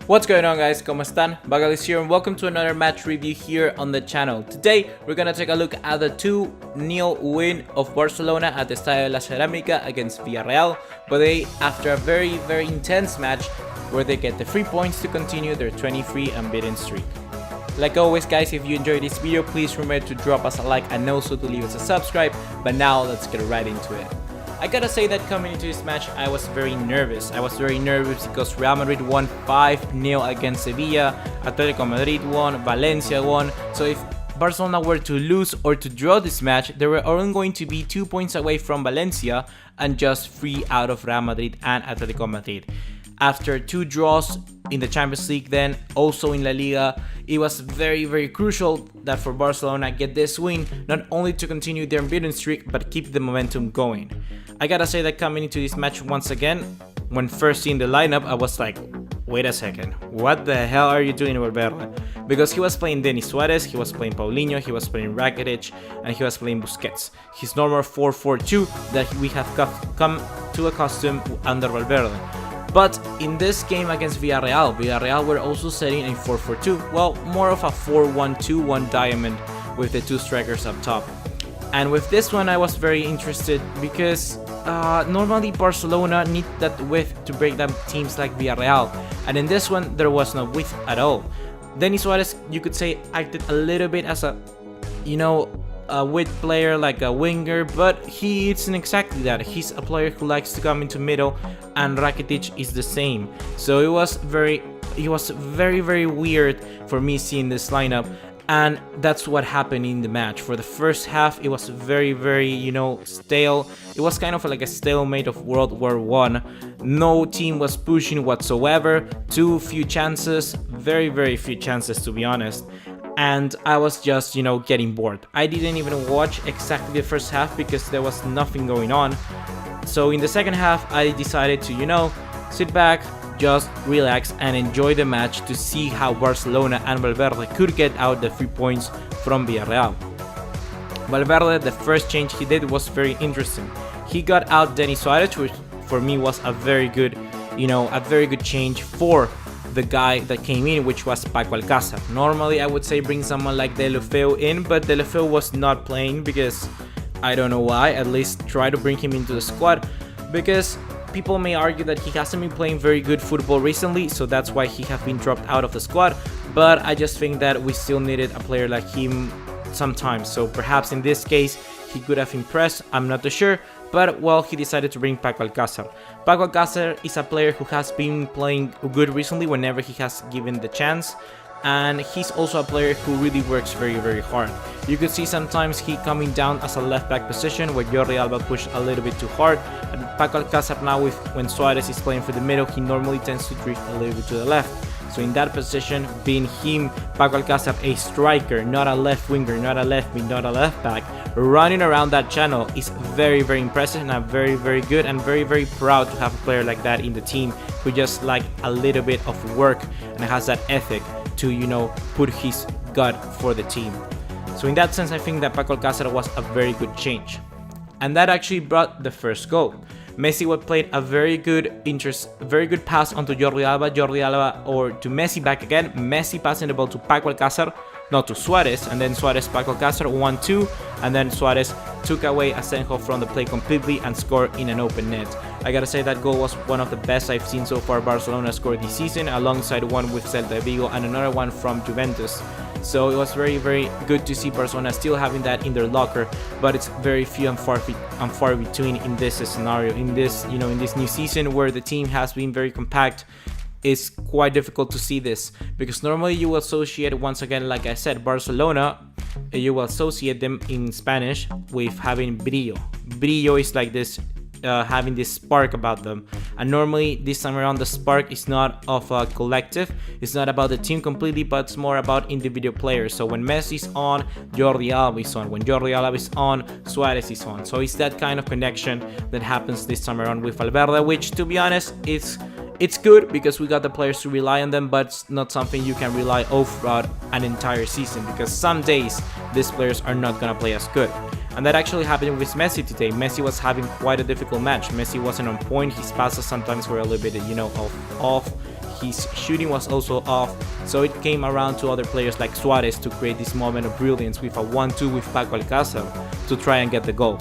What's going on, guys? ¿Cómo están? BugaLuis here and welcome to another match review here on the channel. Today we're gonna take a look at the 2-0 win of Barcelona at the Estadio de la Cerámica against Villarreal, but after a very intense match where they get the 3 points to continue their 23 unbeaten streak. Like always, guys, if you enjoyed this video, please remember to drop us a like and also to leave us a subscribe. But now let's get right into it. I gotta say that coming into this match, I was very nervous. I was very nervous because Real Madrid won 5-0 against Sevilla, Atletico Madrid won, Valencia won. So if Barcelona were to lose or to draw this match, they were only going to be 2 points away from Valencia and just 3 out of Real Madrid and Atletico Madrid. After 2 draws in the Champions League, then also in La Liga, it was very crucial that for Barcelona get this win, not only to continue their unbeaten streak, but keep the momentum going. I gotta say that coming into this match once again, when first seeing the lineup, I was like, wait a second, what the hell are you doing, Valverde? Because he was playing Luis Suarez, he was playing Paulinho, he was playing Rakitic, and he was playing Busquets. His normal 4-4-2 that we have come to accustom under Valverde. But in this game against Villarreal were also setting a 4-4-2, well, more of a 4-1-2-1 diamond with the 2 strikers up top. And with this one, I was very interested because normally Barcelona need that width to break down teams like Villarreal, and in this one there was no width at all. Luis Suarez, you could say, acted a little bit as a, a width player, like a winger, but he isn't exactly that. He's a player who likes to come into middle, and Rakitic is the same. So it was very weird for me seeing this lineup. And that's what happened in the match. For the first half, it was very stale. It was kind of like a stalemate of World War I. No team was pushing whatsoever. Too few chances, very few chances, to be honest. And I was just, getting bored. I didn't even watch exactly the first half because there was nothing going on. So in the second half, I decided to, sit back, just relax and enjoy the match to see how Barcelona and Valverde could get out the 3 points from Villarreal. Valverde, the first change he did was very interesting. He got out Luis Suarez, which for me was a very good, change for the guy that came in, which was Paco Alcacer. Normally I would say bring someone like Deulofeu in, but Deulofeu was not playing because I don't know why. At least try to bring him into the squad because people may argue that he hasn't been playing very good football recently, so that's why he has been dropped out of the squad. But I just think that we still needed a player like him sometimes, so perhaps in this case he could have impressed, I'm not too sure. But well, he decided to bring Paco Alcacer. Paco Alcacer is a player who has been playing good recently whenever he has given the chance. And he's also a player who really works very hard. You could see sometimes he coming down as a left back position where Jordi Alba pushed a little bit too hard. And Paco Alcacer now, when Suarez is playing for the middle, he normally tends to drift a little bit to the left. So in that position, being him, Paco Alcacer, a striker, not a left winger, not a left mid, not a left back, running around that channel is very impressive, and I'm very good and very proud to have a player like that in the team who just like a little bit of work and has that ethic to put his gut for the team. So in that sense, I think that Paco Alcacer was a very good change, and that actually brought the first goal. Messi played a very good pass onto Jordi Alba or to Messi back again. Messi passing the ball to Paco Alcacer, not to Suarez, and then Suarez, Paco Alcacer 1-2, and then Suarez took away Asenjo from the play completely and scored in an open net. I gotta say that goal was one of the best I've seen so far Barcelona score this season, alongside one with Celta Vigo and another one from Juventus. So it was very good to see Barcelona still having that in their locker, but it's very few and far between in this scenario, in this new season where the team has been very compact. It's quite difficult to see this because normally you will associate, once again, like I said, Barcelona, you will associate them in Spanish with having brillo. Brillo is like this, having this spark about them, and normally this time around the spark is not of a collective, it's not about the team completely, but it's more about individual players. So when Messi is on, Jordi Alba is on, when Jordi Alba is on, Suarez is on. So it's that kind of connection that happens this time around with Valverde, which, to be honest, it's good because we got the players to rely on them, but it's not something you can rely on throughout an entire season because some days these players are not gonna play as good. And that actually happened with Messi today. Messi was having quite a difficult match. Messi wasn't on point. His passes sometimes were a little bit, off. his shooting was also off, so it came around to other players like Suarez to create this moment of brilliance with a 1-2 with Paco Alcacer to try and get the goal.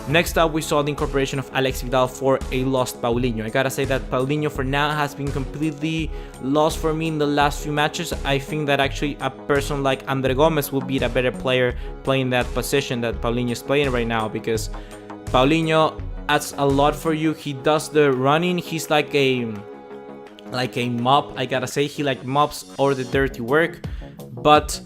Next up, we saw the incorporation of Alex Vidal for a lost Paulinho. I gotta say that Paulinho for now has been completely lost for me in the last few matches. I think that actually a person like Andre Gomez will be a better player playing that position that Paulinho is playing right now, because Paulinho adds a lot for you. He does the running. He's like a mop. I gotta say, he like mops all the dirty work, but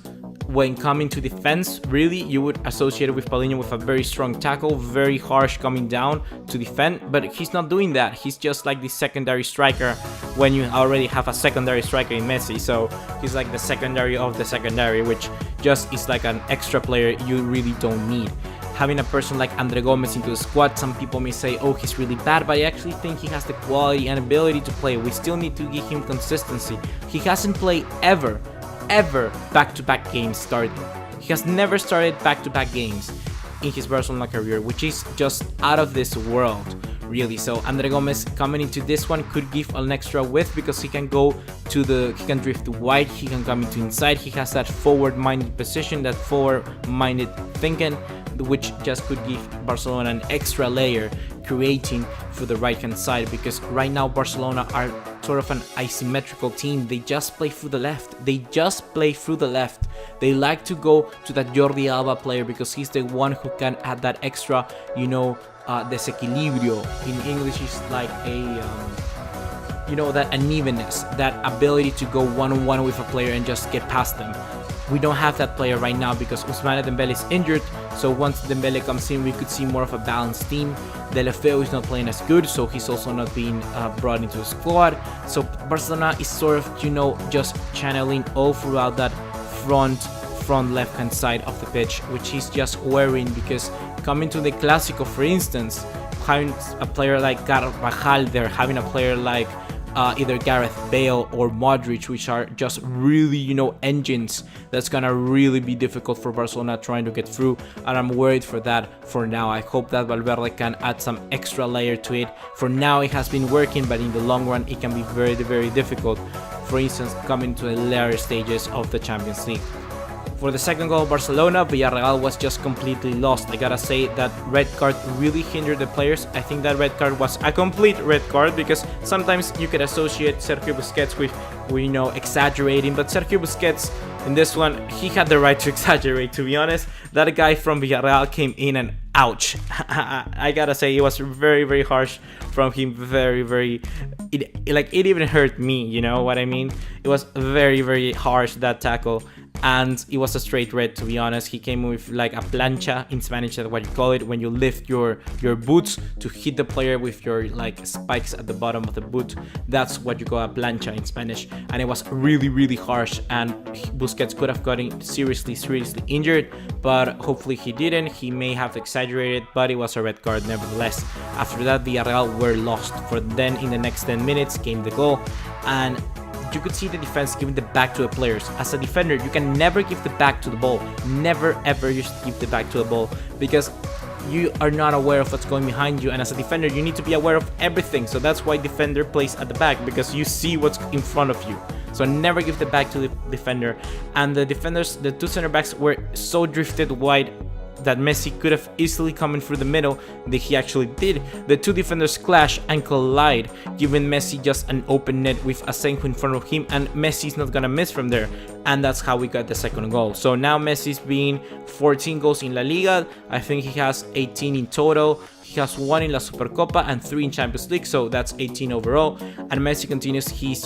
when coming to defense, really, you would associate it with Paulinho with a very strong tackle, very harsh coming down to defend, but he's not doing that. He's just like the secondary striker when you already have a secondary striker in Messi, so he's like the secondary of the secondary, which just is like an extra player you really don't need. Having a person like Andre Gomez into the squad, some people may say, oh, he's really bad, but I actually think he has the quality and ability to play. We still need to give him consistency. He hasn't played ever back-to-back games starting. He has never started back-to-back games in his Barcelona career, which is just out of this world, really. So Andre Gomez coming into this one could give an extra width, because he can drift to wide, he can come into inside, he has that forward-minded position, that forward-minded thinking, which just could give Barcelona an extra layer creating for the right hand side, because right now Barcelona are sort of an asymmetrical team. They just play through the left. They like to go to that Jordi Alba player, because he's the one who can add that extra, desequilibrio. In English, is like a that unevenness, that ability to go one-on-one with a player and just get past them. We don't have that player right now because Ousmane Dembele is injured, so once Dembele comes in, we could see more of a balanced team. Deulofeu is not playing as good, so he's also not being brought into the squad. So Barcelona is sort of, just channeling all throughout that front left hand side of the pitch, which he's just worrying, because coming to the Clásico, for instance, having a player like Carvajal there, having a player like either Gareth Bale or Modric, which are just really, engines, that's gonna really be difficult for Barcelona trying to get through, and I'm worried for that for now. I hope that Valverde can add some extra layer to it. For now, it has been working, but in the long run, it can be very, very difficult, for instance, coming to the later stages of the Champions League. For the second goal of Barcelona, Villarreal was just completely lost. I gotta say that red card really hindered the players. I think that red card was a complete red card, because sometimes you could associate Sergio Busquets with, exaggerating, but Sergio Busquets in this one, he had the right to exaggerate, to be honest. That guy from Villarreal came in and ouch. I gotta say, it was very, very harsh from him. It even hurt me, you know what I mean? It was very, very harsh, that tackle. And it was a straight red, to be honest. He came with like a plancha, in Spanish that's what you call it, when you lift your boots to hit the player with your like spikes at the bottom of the boot. That's what you call a plancha in Spanish, and it was really, really harsh, and Busquets could have gotten seriously injured, but hopefully he didn't. He may have exaggerated, but it was a red card nevertheless. After that, Villarreal were lost. For then in the next 10 minutes came the goal, and you could see the defense giving the back to the players. As a defender, you can never give the back to the ball. Never ever you should give the back to the ball, because you are not aware of what's going behind you, and as a defender you need to be aware of everything. So that's why defender plays at the back, because you see what's in front of you. So never give the back to the defender. And the defenders, the two center backs, were so drifted wide that Messi could have easily come in through the middle, that he actually did. The two defenders clash and collide, giving Messi just an open net with Asenjo in front of him, and Messi's not gonna miss from there, and that's how we got the second goal. So now Messi's been 14 goals in La Liga. I think he has 18 in total. He has 1 in La Supercopa and 3 in Champions League, so that's 18 overall. And Messi continues his,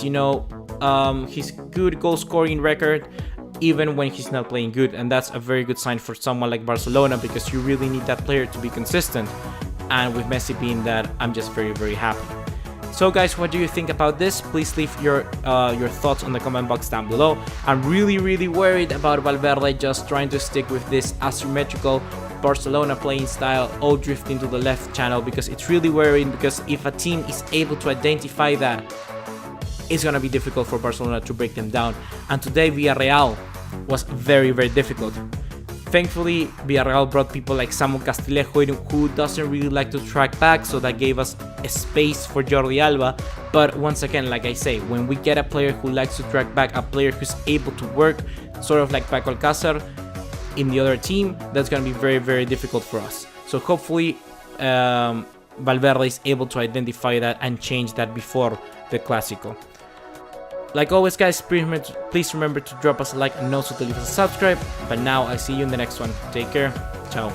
his good goal scoring record, even when he's not playing good, and that's a very good sign for someone like Barcelona, because you really need that player to be consistent, and with Messi being that, I'm just very, very happy. So guys, what do you think about this? Please leave your thoughts on the comment box down below. I'm really, really worried about Valverde just trying to stick with this asymmetrical Barcelona playing style, all drifting to the left channel, because it's really worrying, because if a team is able to identify that, it's going to be difficult for Barcelona to break them down. And today Villarreal was very, very difficult. Thankfully, Villarreal brought people like Samuel Castillejo who doesn't really like to track back, so that gave us a space for Jordi Alba. But once again, like I say, when we get a player who likes to track back, a player who's able to work, sort of like Paco Alcacer in the other team, that's going to be very, very difficult for us. So hopefully Valverde is able to identify that and change that before the Clásico. Like always, guys, please remember to drop us a like and also to leave us a subscribe. But now I'll see you in the next one. Take care. Ciao.